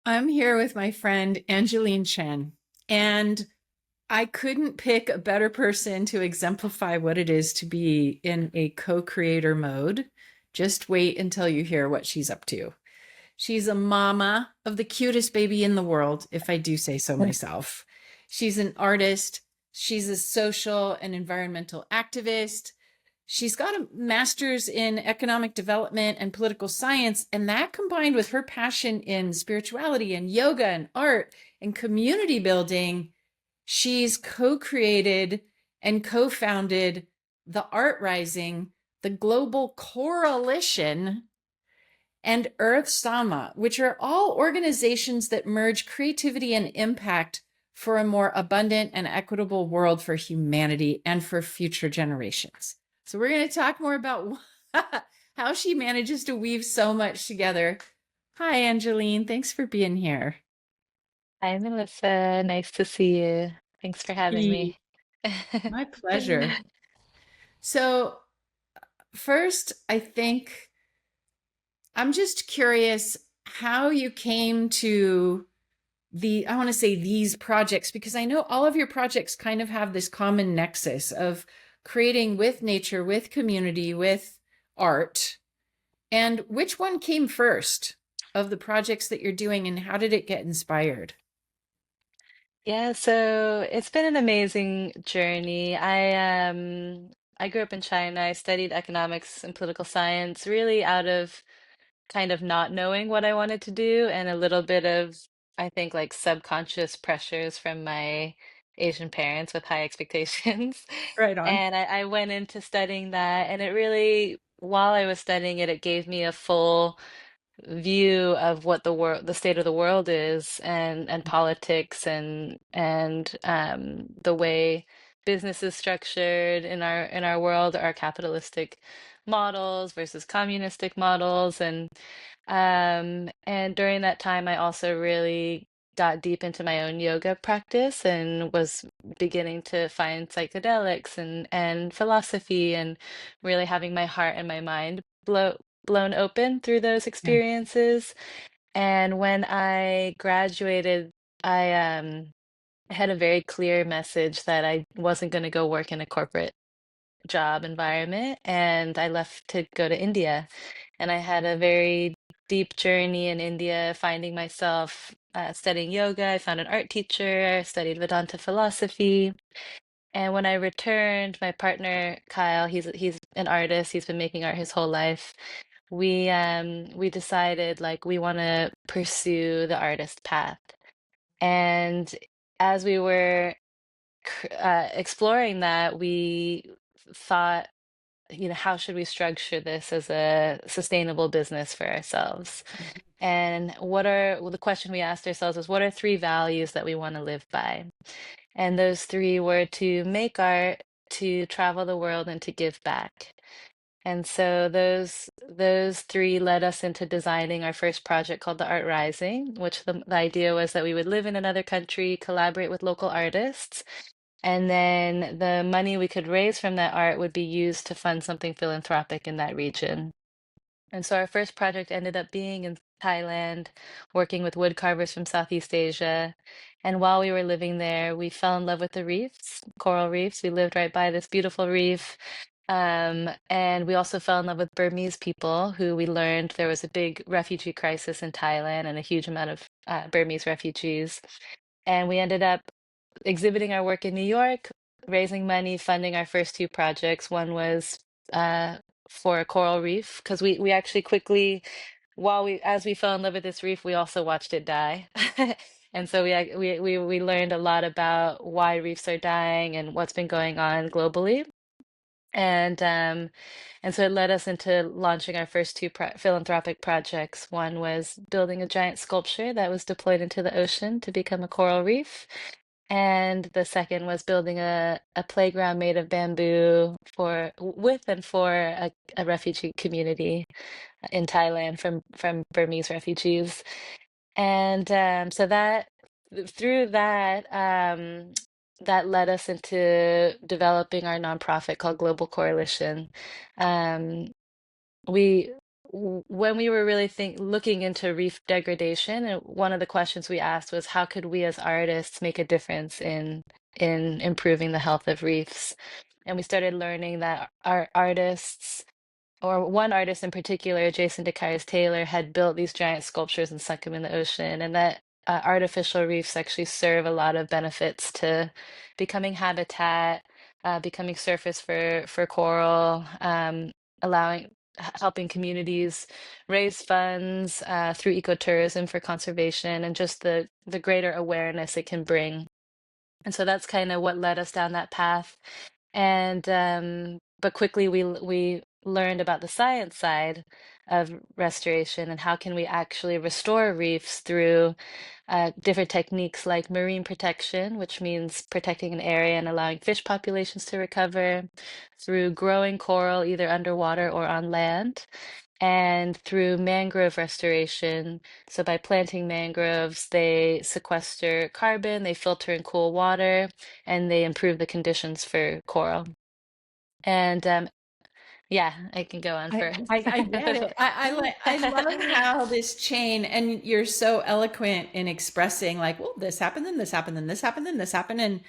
I'm here with my friend Angeline Chen, and I couldn't pick a better person to exemplify what it is to be in a co-creator mode. Just wait until you hear what she's up to. She's a mama of the cutest baby in the world, if I do say so myself. She's an artist. She's a social and environmental activist. She's got a master's in economic development and political science, and that combined with her passion in spirituality and yoga and art and community building, she's co-created and co-founded the Art Rising, the global coalition, and Earth Sama, which are all organizations that merge creativity and impact for a more abundant and equitable world for humanity and for future generations. So we're going to talk more about how she manages to weave so much together. Hi, Angeline. Thanks for being here. Hi, Melissa. Nice to see you. Thanks for having Hey, me. my pleasure. So, first, I think I'm just curious how you came to I want to say these projects, because I know all of your projects kind of have this common nexus of creating with nature, with community, with art. And which one came first of the projects that you're doing, and how did it get inspired? Yeah, so it's been an amazing journey. I grew up in China. I studied economics and political science really out of kind of not knowing what I wanted to do and a little bit of, I think, like subconscious pressures from my Asian parents with high expectations. Right on. And I went into studying that, and it really, while I was studying it, it gave me a full view of what the state of the world is, and politics, and the way business is structured in our world, our capitalistic models versus communistic models, and during that time, I also really got deep into my own yoga practice and was beginning to find psychedelics and philosophy and really having my heart and my mind blown open through those Yeah. experiences. And when I graduated, I had a very clear message that I wasn't going to go work in a corporate job environment, and I left to go to India. And I had a very deep journey in India, finding myself studying yoga. I found an art teacher, I studied Vedanta philosophy. And when I returned, my partner Kyle, he's an artist. He's been making art his whole life. We decided like we want to pursue the artist path. And as we were exploring that, we thought, how should we structure this as a sustainable business for ourselves? And well, the question we asked ourselves was, what are three values that we want to live by? And those three were to make art, to travel the world, and to give back. And so those three led us into designing our first project called the Art Rising, which the idea was that we would live in another country, collaborate with local artists, and then the money we could raise from that art would be used to fund something philanthropic in that region. And so our first project ended up being in Thailand, working with wood carvers from Southeast Asia. And while we were living there, we fell in love with the reefs, coral reefs. We lived right by this beautiful reef. And we also fell in love with Burmese people, who we learned there was a big refugee crisis in Thailand and a huge amount of Burmese refugees. And we ended up exhibiting our work in New York, raising money, funding our first two projects. One was uh, for a coral reef, because we actually quickly, as we fell in love with this reef, we also watched it die. And so we learned a lot about why reefs are dying and what's been going on globally. And and so it led us into launching our first two philanthropic projects. One was building a giant sculpture that was deployed into the ocean to become a coral reef. And the second was building a playground made of bamboo with and for a refugee community in Thailand from Burmese refugees. And so through that led us into developing our nonprofit called Global Coalition. Um, we when we were really looking into reef degradation, and one of the questions we asked was how could we as artists make a difference in improving the health of reefs? And we started learning that our artists, or one artist in particular, Jason DeCaires Taylor, had built these giant sculptures and sunk them in the ocean, and that artificial reefs actually serve a lot of benefits to becoming habitat, becoming surface for coral, allowing helping communities raise funds through ecotourism for conservation, and just the greater awareness it can bring. And so that's kind of what led us down that path. And but quickly we learned about the science side of restoration and how can we actually restore reefs through different techniques like marine protection, which means protecting an area and allowing fish populations to recover, through growing coral either underwater or on land, and through mangrove restoration. So by planting mangroves, they sequester carbon, they filter and cool water, and they improve the conditions for coral. And yeah, I can go on for I get it. I love how this chain, and you're so eloquent in expressing like, well, this happened, then this happened, then this happened, then this happened, and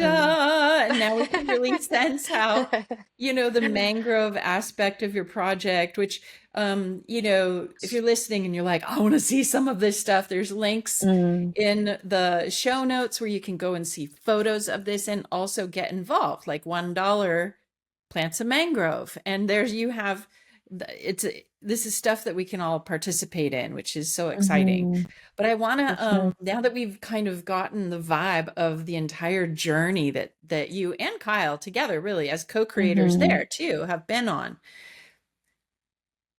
Mm. ta-da! And now we can really sense how, the mangrove aspect of your project, which if you're listening and you're like, I want to see some of this stuff, there's links Mm, in the show notes where you can go and see photos of this and also get involved. Like $1 plants a mangrove, and there's you have it's this is stuff that we can all participate in, which is so exciting. mhm, But I want for to sure. now that we've kind of gotten the vibe of the entire journey that you and Kyle together, really as co-creators Mhm, there too, have been on,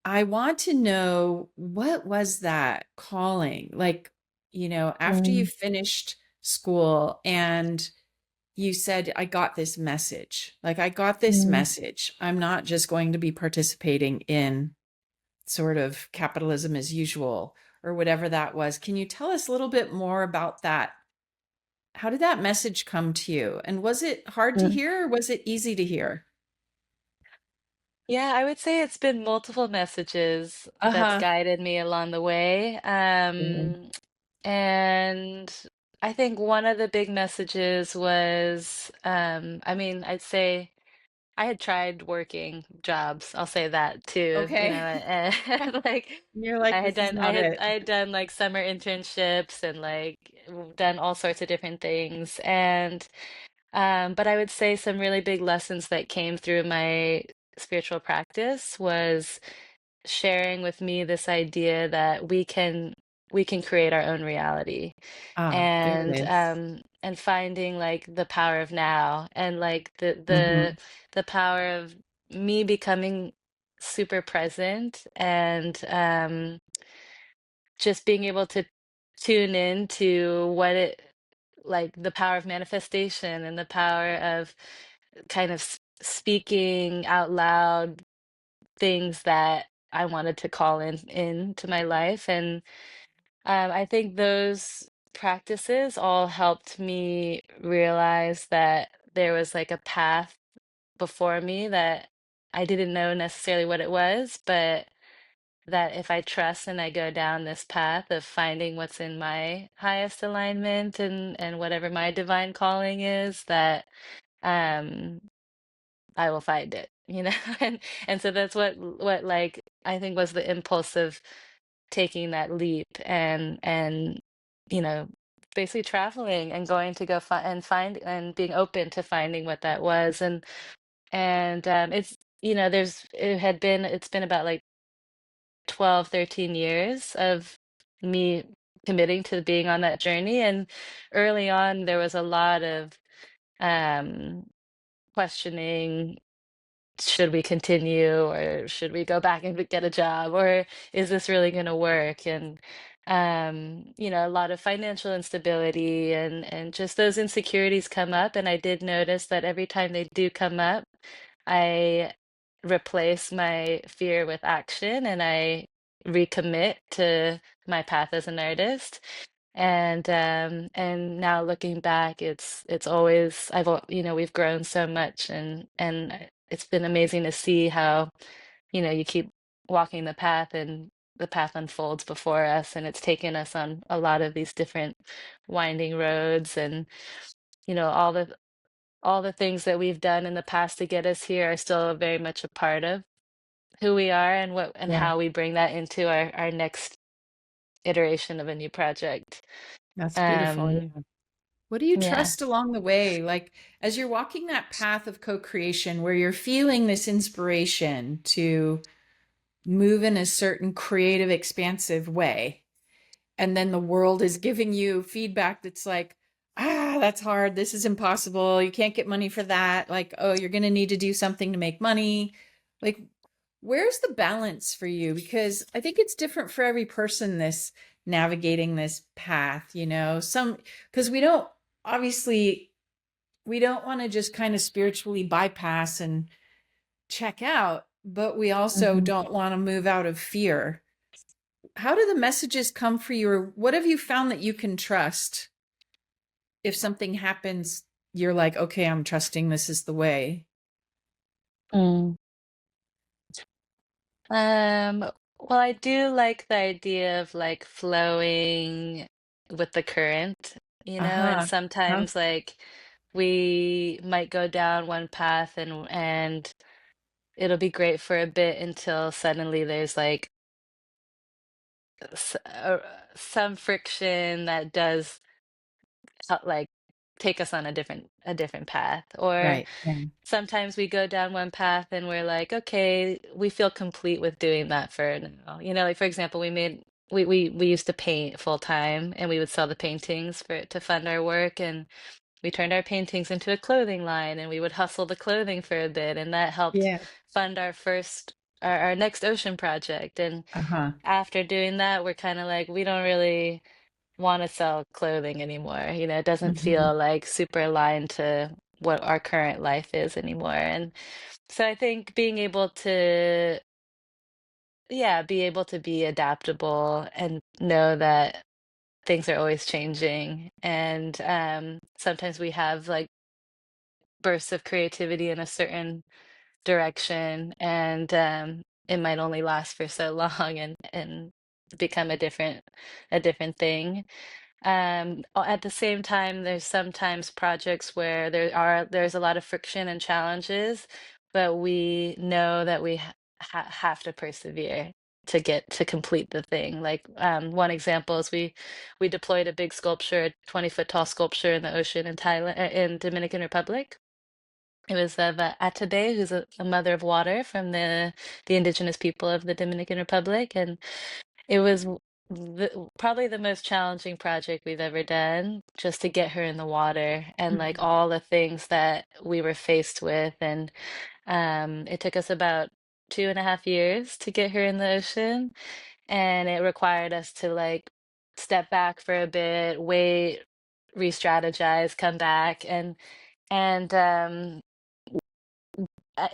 I want to know, what was that calling like, after you mm, finished school and you said, I got this message. Like, I got this mm, message. I'm not just going to be participating in sort of capitalism as usual or whatever that was. Can you tell us a little bit more about that? How did that message come to you? And was it hard to mm. hear or was it easy to hear? Yeah, I would say it's been multiple messages that's Uh-huh. guided me along the way. Mm. And I think one of the big messages was, I mean, I'd say I had tried working jobs. I'll say that too, Okay. and like You're like, this is not it. I had done like summer internships and like done all sorts of different things. And but I would say some really big lessons that came through my spiritual practice was sharing with me this idea that we can create our own reality, Ah, there it is. and finding like the power of now, and like Mm-hmm. the power of me becoming super present, and just being able to tune in to what it like the power of manifestation and the power of kind of speaking out loud things that I wanted to call into my life. And I think those practices all helped me realize that there was like a path before me that I didn't know necessarily what it was, but that if I trust and I go down this path of finding what's in my highest alignment, and whatever my divine calling is, that um I will find it, and so that's what like I think was the impulse of taking that leap, and you know basically traveling and going to go find and being open to finding what that was. And it's it's been about like 12, 13 years of me committing to being on that journey. And early on there was a lot of um questioning, should we continue or should we go back and get a job, or is this really going to work? And a lot of financial instability, and just those insecurities come up, and I did notice that every time they do come up, I replace my fear with action, and I recommit to my path as an artist. And now looking back, it's always we've grown so much, and it's been amazing to see how you keep walking the path, and the path unfolds before us, and it's taken us on a lot of these different winding roads, and all the things that we've done in the past to get us here are still very much a part of who we are, and what and Yeah, how we bring that into our next iteration of a new project. that's beautiful. Um, Yeah. What do you yeah. trust along the way? Like as you're walking that path of co-creation where you're feeling this inspiration to move in a certain creative, expansive way, and then the world is giving you feedback that's like, that's hard, this is impossible, you can't get money for that, like, oh, you're going to need to do something to make money. Like, where's the balance for you? Because I think it's different for every person, this navigating this path, some, because we don't, obviously, we don't want to just kind of spiritually bypass and check out, but we also Mhm. don't want to move out of fear. How do the messages come for you, or what have you found that you can trust? If something happens, you're like, okay, I'm trusting this is the way. Mm. Um, well, I do like the idea of like flowing with the current, and Uh-huh. Huh? sometimes like we might go down one path, and it'll be great for a bit until suddenly there's like some friction that does like take us on a different path. Or Right. Yeah. sometimes we go down one path and we're like, okay, we feel complete with doing that for now. Like for example, we used to paint full time, and we would sell the paintings to fund our work, and we turned our paintings into a clothing line, and we would hustle the clothing for a bit, and that helped Yeah. fund our next ocean project. And Uh-huh. after doing that, we're kind of like, we don't really want to sell clothing anymore. It doesn't Hmm. feel like super aligned to what our current life is anymore. And so I think being able to, yeah, be able to be adaptable and know that things are always changing. And sometimes we have like bursts of creativity in a certain direction, and it might only last for so long, and become a different thing. At the same time, there's sometimes projects where there's a lot of friction and challenges, but we know that we have to persevere to complete the thing. Like one example is we deployed a big sculpture, a 20-foot tall sculpture in the ocean in Thailand, in Dominican Republic. It was of Atabe, who's a mother of water from the indigenous people of the Dominican Republic, and it was probably the most challenging project we've ever done, just to get her in the water, and like Hmm. all the things that we were faced with. And it took us about 2.5 years to get her in the ocean, and it required us to like step back for a bit, wait, re-strategize, come back, and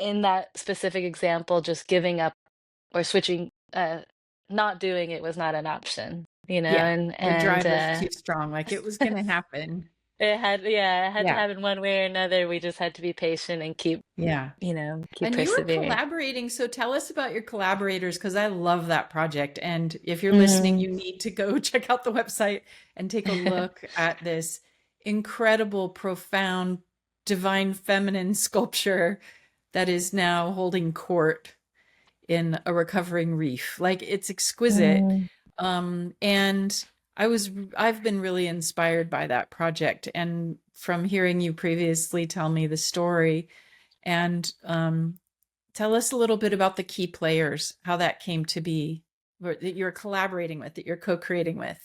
in that specific example, just giving up or switching, not doing it was not an option, Yeah. and The and drive was too strong. Like it was going to happen. it had to Yeah. happen one way or another. We just had to be patient and Yeah. keep And you were persevering. collaborating. So tell us about your collaborators, because I love that project. And if you're listening, Mm. you need to go check out the website and take a look at this incredible, profound, divine feminine sculpture that is now holding court in a recovering reef. Like it's exquisite. Mm. And I've been really inspired by that project. And from hearing you previously tell me the story, and tell us a little bit about the key players, how that came to be, or that you're collaborating with, that you're co-creating with.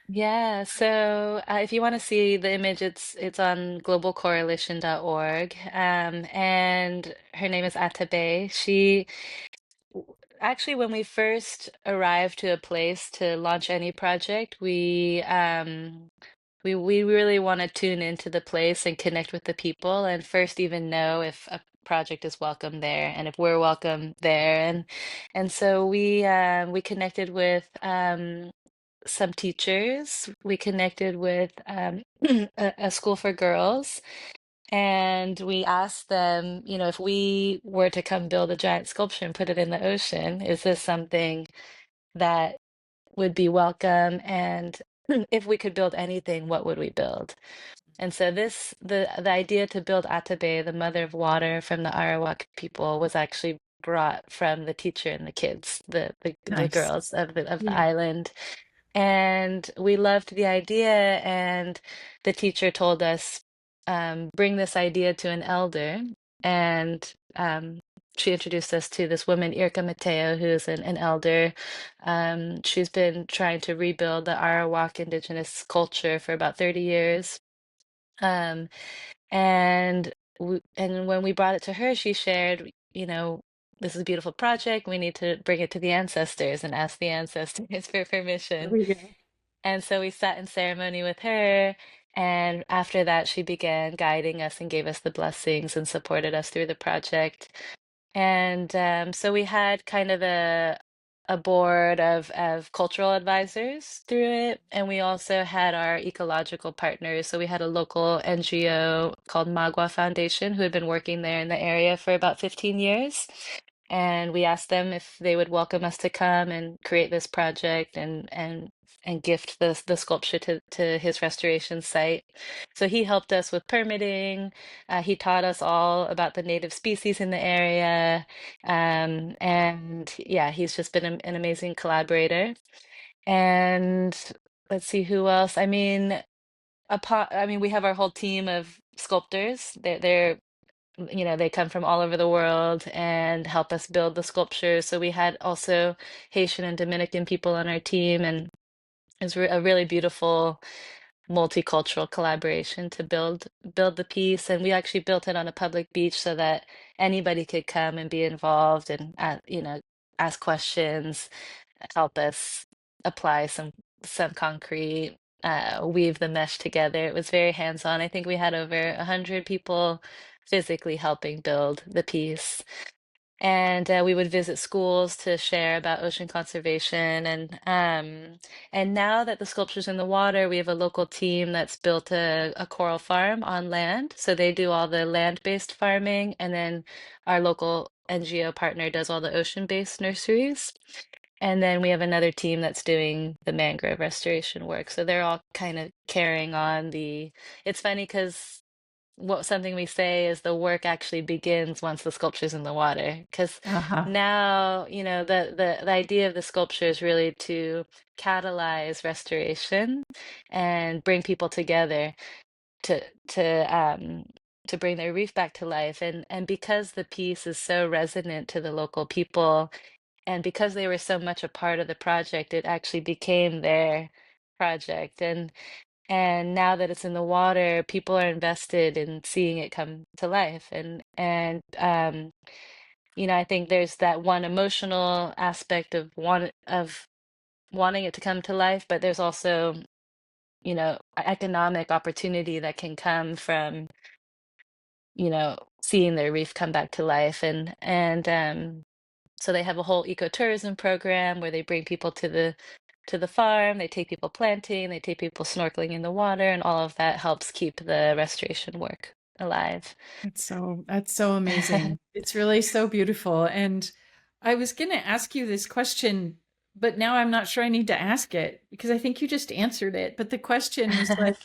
Yeah, so if you want to see the image, it's on globalcoalition.org. And her name is Atabe. Actually, when we first arrived to a place to launch any project, we really want to tune into the place and connect with the people, and first even know if a project is welcome there, and if we're welcome there. And so we connected with some teachers. We connected with a school for girls, And we asked them, if we were to come build a giant sculpture and put it in the ocean, is this something that would be welcome? And if we could build anything, what would we build? And so the idea to build Atabe, the mother of water from the Arawak people, was actually brought from the teacher and the kids, the Nice. girls of the Yeah. island. And we loved the idea, and the teacher told us, bring this idea to an elder. And she introduced us to this woman, Irka Mateo, who is an elder. She's been trying to rebuild the Arawak indigenous culture for about 30 years. Um, and when we brought it to her, she shared, this is a beautiful project. We need to bring it to the ancestors and ask the ancestors for There permission. we go. And so we sat in ceremony with her. And after that, she began guiding us and gave us the blessings and supported us through the project. And so we had kind of a board of cultural advisors through it. And we also had our ecological partners. So we had a local NGO called Magua Foundation who had been working there in the area for about 15 years. And we asked them if they would welcome us to come and create this project and gift the sculpture to his restoration site. So he helped us with permitting. He taught us all about the native species in the area. And yeah, he's just been an amazing collaborator. And let's see who else. I mean, we have our whole team of sculptors. They come from all over the world and help us build the sculptures. So we had also Haitian and Dominican people on our team, and it was a really beautiful multicultural collaboration to build the piece. And we actually built it on a public beach so that anybody could come and be involved and ask questions, help us apply some concrete, weave the mesh together. It was very hands-on. I think we had over 100 people physically helping build the piece. And we would visit schools to share about ocean conservation. And now that the sculpture's in the water, we have a local team that's built a coral farm on land. So they do all the land-based farming, and then our local NGO partner does all the ocean-based nurseries. And then we have another team that's doing the mangrove restoration work. So they're all kind of carrying on it's funny because something we say is the work actually begins once the sculpture's in the water. Because Uh-huh. now, the idea of the sculpture is really to catalyze restoration and bring people together to to um to bring their reef back to life. And because the piece is so resonant to the local people, and because they were so much a part of the project, it actually became their project. And now that it's in the water, people are invested in seeing it come to life. And I think there's that one emotional aspect of wanting it to come to life, but there's also, economic opportunity that can come from, seeing their reef come back to life. And so they have a whole ecotourism program where they bring people to the farm, they take people planting, they take people snorkeling in the water, and all of that helps keep the restoration work alive. That's so amazing. It's really so beautiful. And I was going to ask you this question, but now I'm not sure I need to ask it because I think you just answered it. But the question was like,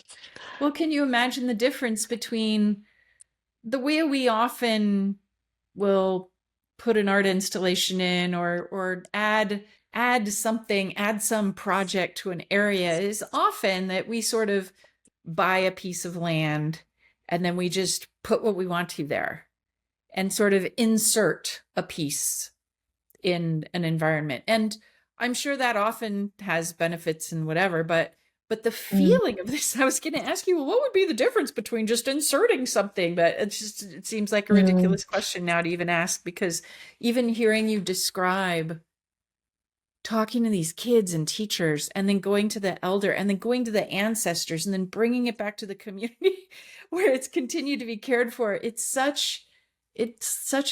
well, can you imagine the difference between the way we often will put an art installation in or add some project to an area is often that we sort of buy a piece of land and then we just put what we want to there and sort of insert a piece in an environment. And I'm sure that often has benefits and whatever, but the Mm, feeling of this, I was going to ask you, well, what would be the difference between just inserting something? But it seems like a mm, ridiculous question now to even ask because even hearing you describe talking to these kids and teachers and then going to the elder and then going to the ancestors and then bringing it back to the community where it's continued to be cared for, it's such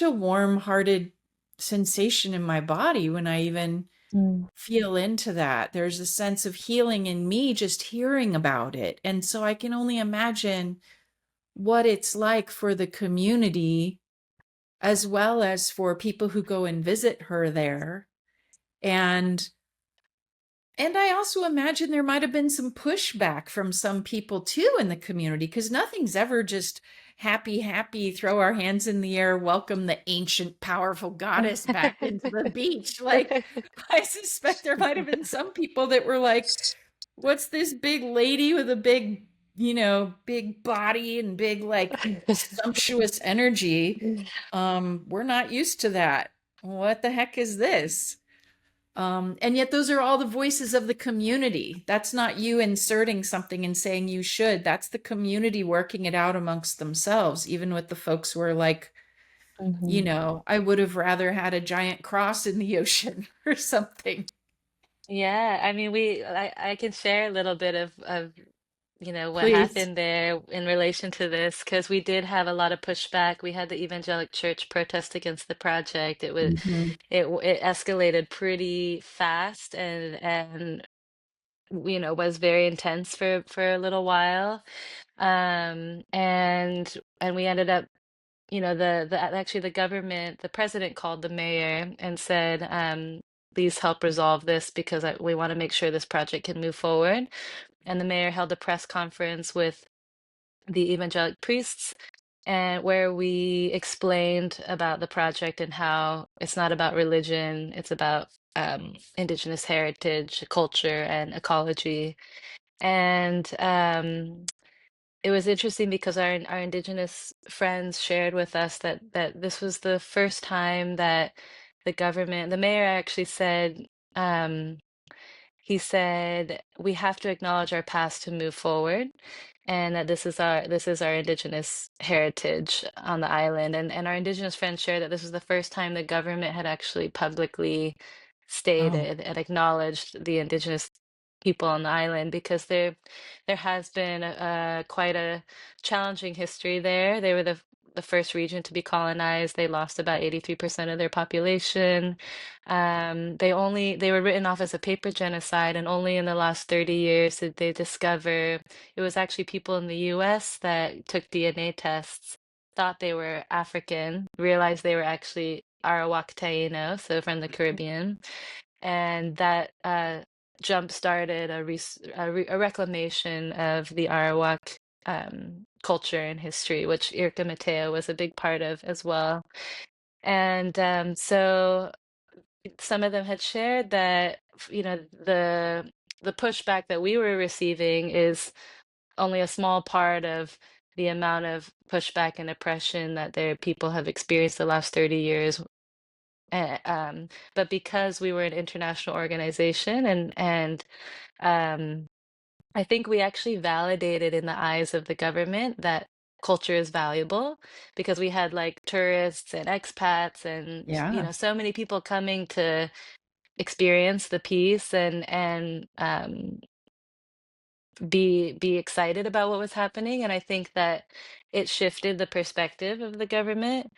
a warm-hearted sensation in my body when I even mm, feel into that. There's a sense of healing in me just hearing about it. And so I can only imagine what it's like for the community as well as for people who go and visit her there. And I also imagine there might have been some pushback from some people too in the community, because nothing's ever just happy, happy, throw our hands in the air, welcome the ancient, powerful goddess back into the beach. Like, I suspect there might have been some people that were like, what's this big lady with a big, big body and big, like, sumptuous energy? We're not used to that. What the heck is this? And yet those are all the voices of the community. That's not you inserting something and saying you should. That's the community working it out amongst themselves, even with the folks who are like, Mhm. I would have rather had a giant cross in the ocean or something. Yeah, I mean, I can share a little bit of what Please. happened there in relation to this, because we did have a lot of pushback. We had the Evangelic Church protest against the project. Mhm. It escalated pretty fast and was very intense for a little while. And we ended up, actually the government, the president called the mayor and said, please help resolve this because we want to make sure this project can move forward. And the mayor held a press conference with the evangelic priests and where we explained about the project and how it's not about religion, it's about indigenous heritage, culture, and ecology. And it was interesting because our indigenous friends shared with us that this was the first time that the mayor actually said, um, he said, we have to acknowledge our past to move forward, and that this is our indigenous heritage on the island. And our indigenous friends share that this was the first time the government had actually publicly Oh, stated and acknowledged the indigenous people on the island, because there has been quite a challenging history there. They were the first region to be colonized. They lost about 83% of their population. They were written off as a paper genocide, and only in the last 30 years did they discover it was actually people in the US that took DNA tests, thought they were African, realized they were actually Arawak Taino, so from the Caribbean, and that jump started a reclamation of the Arawak culture and history, which Irka Mateo was a big part of as well. And so some of them had shared that the pushback that we were receiving is only a small part of the amount of pushback and oppression that their people have experienced the last 30 years. But because we were an international organization, and um, I think we actually validated in the eyes of the government that culture is valuable, because we had like tourists and expats and yeah, so many people coming to experience the piece and be excited about what was happening. And I think that it shifted the perspective of the government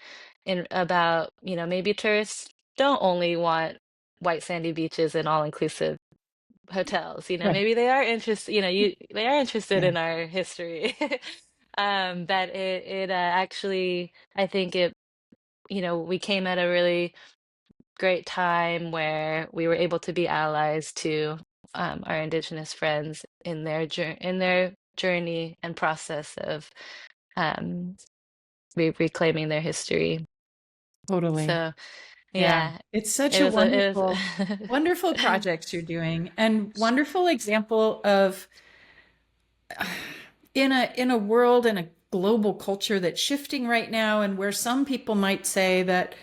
in about, maybe tourists don't only want white sandy beaches and all-inclusive hotels. right. Maybe they are interested, they are interested Yeah, in our history. That it actually, I think we came at a really great time where we were able to be allies to our Indigenous friends in their journey and process of um, reclaiming their history. totally. So Yeah. yeah, It's such it a was wonderful, wonderful a projects you're doing, and wonderful example of in a world and a global culture that's shifting right now, and where some people might say that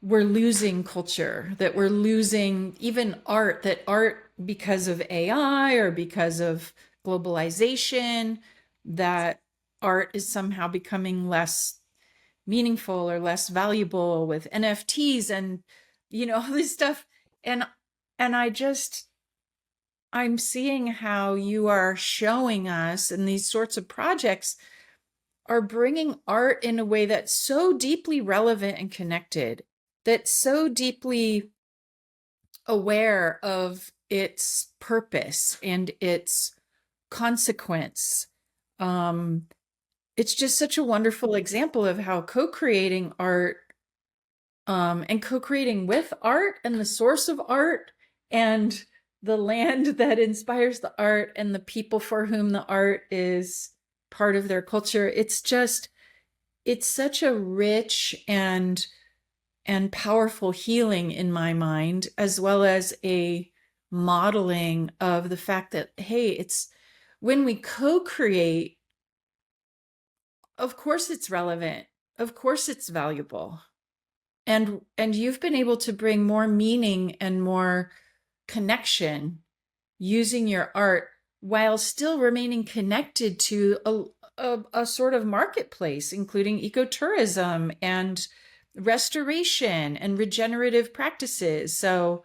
we're losing culture, that we're losing even art, that art, because of AI or because of globalization, that art is somehow becoming less meaningful or less valuable with NFTs and all this stuff. And I just, I'm seeing how you are showing us, and these sorts of projects are bringing art in a way that's so deeply relevant and connected, that's so deeply aware of its purpose and its consequence. Um, it's just such a wonderful example of how co-creating art, and co-creating with art and the source of art and the land that inspires the art and the people for whom the art is part of their culture. It's such a rich and powerful healing in my mind, as well as a modeling of the fact that, hey, it's when we co-create, of course it's relevant, of course it's valuable, and you've been able to bring more meaning and more connection using your art while still remaining connected to a sort of marketplace, including ecotourism and restoration and regenerative practices. So,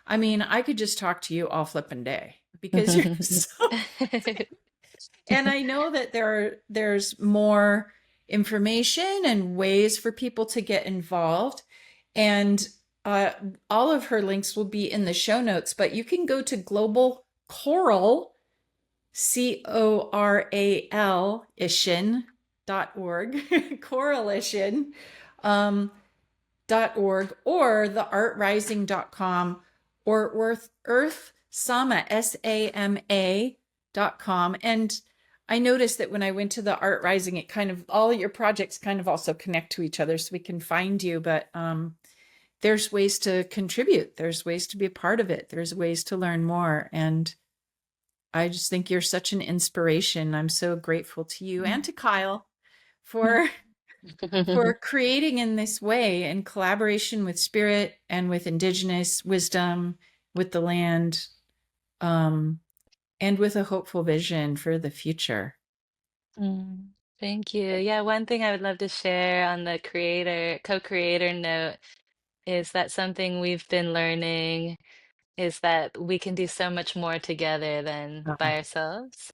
I mean, I could just talk to you all flippin' day because you're so, and I know that there's more information and ways for people to get involved. And uh, all of her links will be in the show notes, but you can go to Global Coral, Coral-ition.org, Coralition, .org, or theartrising.com, or Earth Sama, SAMA.com. And I noticed that when I went to the Art Rising, it kind of, all your projects kind of also connect to each other so we can find you. But there's ways to contribute. There's ways to be a part of it. There's ways to learn more. And I just think you're such an inspiration. I'm so grateful to you and to Kyle for creating in this way in collaboration with spirit and with indigenous wisdom, with the land, and with a hopeful vision for the future. Mm, thank you. Yeah, one thing I would love to share on the co-creator note is that something we've been learning is that we can do so much more together than by ourselves.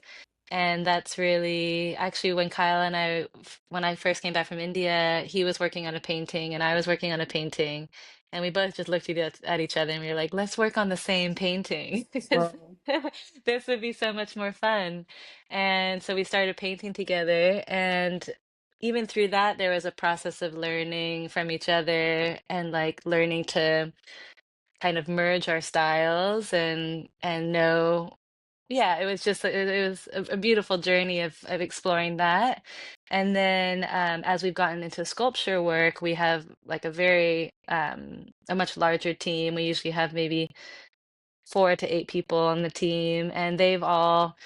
And that's really actually when Kyle and when I first came back from India, he was working on a painting and I was working on a painting. And we both just looked at each other and we were like, let's work on the same painting because Whoa. this would be so much more fun. And so we started painting together. And even through that, there was a process of learning from each other and like learning to kind of merge our styles and know yeah, it was just it was a beautiful journey of exploring that. And then as we've gotten into sculpture work, we have like a much larger team. We usually have maybe 4 to 8 people on the team, and they've all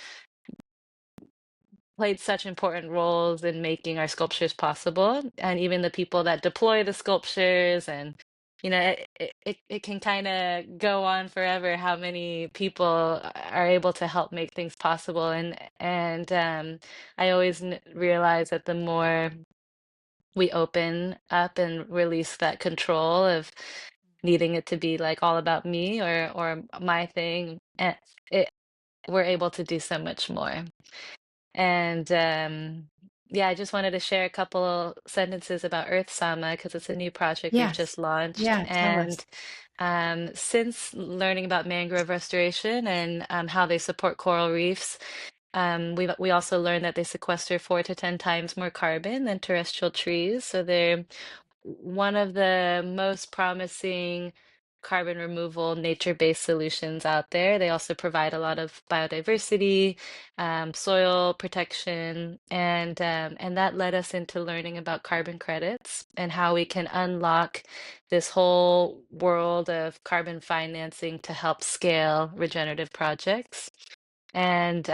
played such important roles in making our sculptures possible. And even the people that deploy the sculptures and it can kind of go on forever how many people are able to help make things possible and I always realize that the more we open up and release that control of needing it to be like all about me or my thing and it we're able to do so much more. And yeah, I just wanted to share a couple sentences about Earth Sama because it's a new project we've Yes. just launched. Yeah, tell us. And since learning about mangrove restoration and how they support coral reefs, we also learned that they sequester 4 to 10 times more carbon than terrestrial trees. So they're one of the most promising carbon removal nature-based solutions out there. They also provide a lot of biodiversity, soil protection, and that led us into learning about carbon credits and how we can unlock this whole world of carbon financing to help scale regenerative projects. And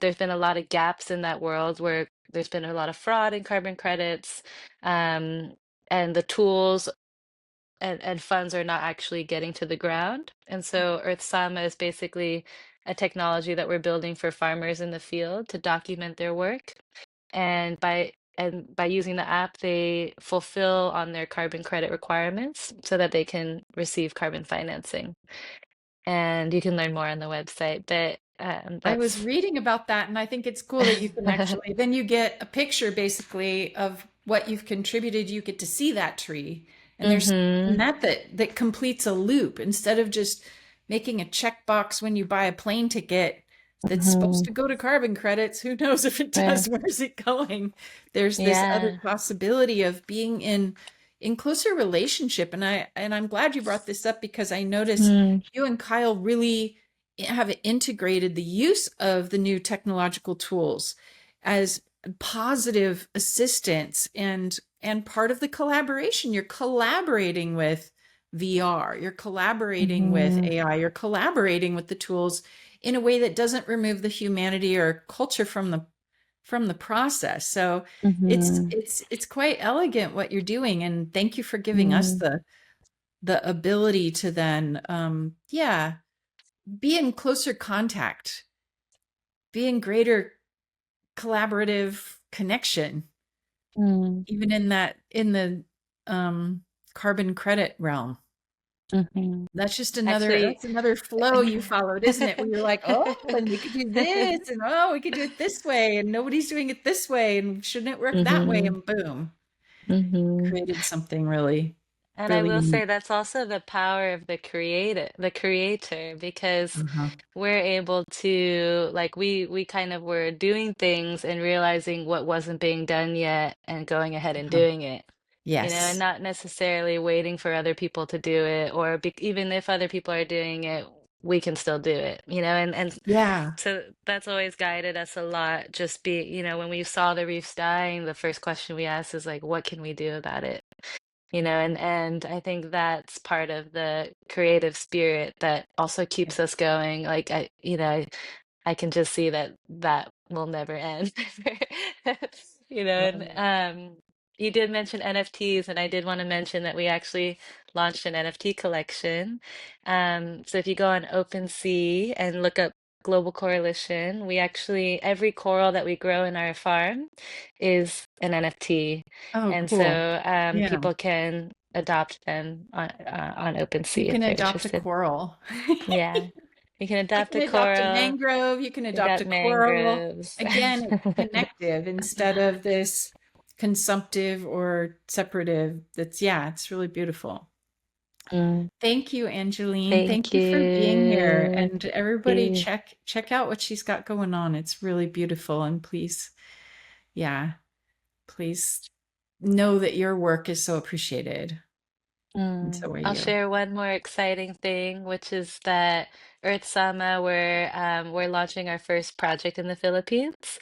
there's been a lot of gaps in that world where there's been a lot of fraud in carbon credits. Um, and the tools and funds are not actually getting to the ground. And so Earth Sama is basically a technology that we're building for farmers in the field to document their work. And by using the app, they fulfill on their carbon credit requirements so that they can receive carbon financing. And you can learn more on the website, but I was that's reading about that, and I think it's cool that you can actually, then you get a picture basically of what you've contributed. You get to see that tree. And there's hmm that completes a loop instead of just making a checkbox when you buy a plane ticket. that's supposed Hmm. to go to carbon credits. Who knows if it does? Right. Where is it going? There's this other Yeah. possibility of being in closer relationship. And I'm glad you brought this up because I notice Mm, you and Kyle really have integrated the use of the new technological tools as positive assistance and part of the collaboration. You're collaborating with VR, you're collaborating with hmm. AI, you're collaborating with the tools in a way that doesn't remove the humanity or culture from the process. So Hmm. it's quite elegant what you're doing, and thank you for giving us Mm, the ability to then yeah, be in closer contact, be in greater collaborative connection, mm, even in the um carbon credit realm. mhm. Actually, That's another flow you followed, isn't it? Where you're like, oh, and we could do this, and oh, we could do it this way, and nobody's doing it this way, and shouldn't it work that way? hmm. And boom, Hmm. created something really, And I really will say unique. that's also the power of the creator, because Uh-huh. we're able to, like, we kind of were doing things and realizing what wasn't being done yet and going ahead and Uh-huh. doing it, and Yes. not necessarily waiting for other people to do it, or even if other people are doing it, we can still do it, and Yeah. so that's always guided us a lot. Just when we saw the reefs dying, the first question we asked is like, what can we do about it? And I think that's part of the creative spirit that also keeps us going. Like I can just see that that will never end. Love And it. you did mention NFTs, and I did want to mention that we actually launched an NFT collection. So if you go on OpenSea and look up Global Coalition, we actually, every coral that we grow in our farm is an NFT. Oh, And cool. so Yeah. people can adopt them on You OpenSea if can they're adopt a interested. coral. Yeah. You can You adopt can a adopt a coral, mangrove, you can adopt adopt a coral. mangroves. Again, it's connective instead of this consumptive or separative. That's, yeah, it's really beautiful. Mm, Thank you, Angeline. thank Thank you for being here. you. And everybody You. check out what she's got going on. It's really beautiful. And please, yeah, please know that your work is so appreciated. And so are I'll you. share one more exciting thing, which is that Earth Sama, we're launching our first project in the Philippines,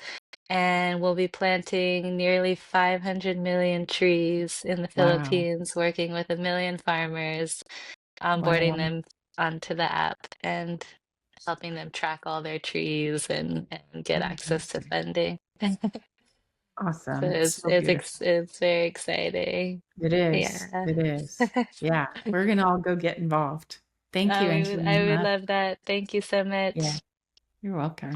and we'll be planting nearly 500 million trees in the Wow. Philippines, working with 1 million farmers, onboarding Wow. them onto the app and helping them track all their trees and get access to Amazing. funding. So Awesome. It's so beautiful. it's very exciting. It is. Yeah. It is. Yeah. We're going to all go get involved. Thank you, I Angeline. would love that. Thank you so Yeah. much. You're welcome.